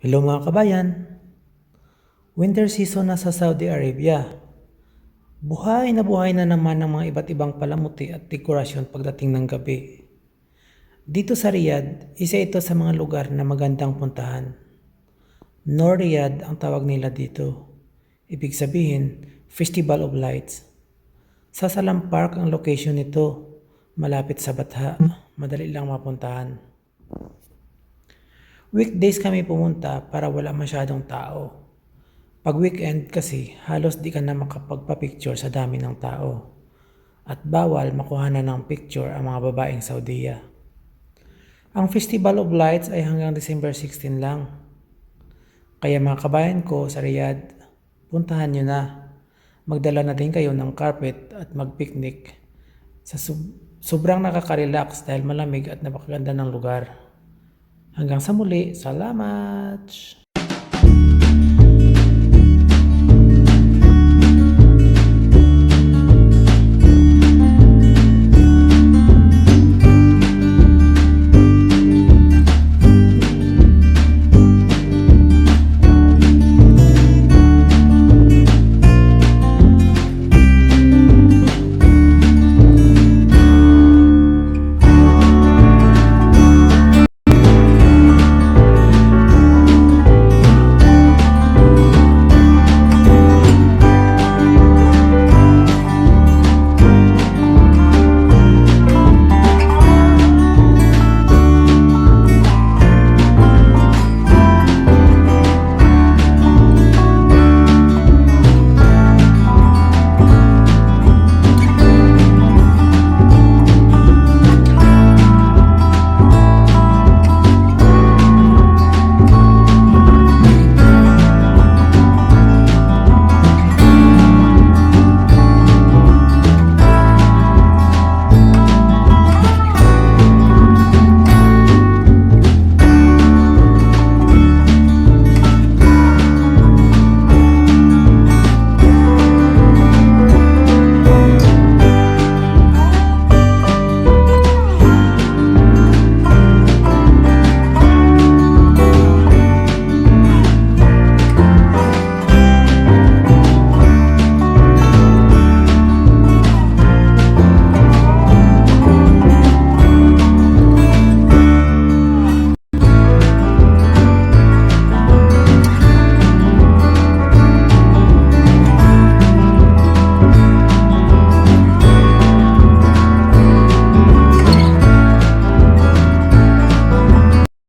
Hello mga kabayan! Winter season na sa Saudi Arabia. Buhay na naman ng mga iba't ibang palamuti at dekorasyon pagdating ng gabi. Dito sa Riyadh, isa ito sa mga lugar na magandang puntahan. Noor Riyadh ang tawag nila dito. Ibig sabihin, Festival of Lights. Sa Salam Park ang location nito, malapit sa Batha, madali lang mapuntahan. Weekdays kami pumunta para wala masyadong tao. Pag weekend kasi, halos di ka na makapagpa-picture sa dami ng tao. At bawal makuhanan ng picture ang mga babaeng Saudiya. Ang Festival of Lights ay hanggang December 16 lang. Kaya mga kabayan ko sa Riyadh, puntahan nyo na. Magdala na din kayo ng carpet at mag-picnic. Sobrang nakaka-relax dahil malamig at napakaganda ng lugar. Hanggang sa muli, salamat!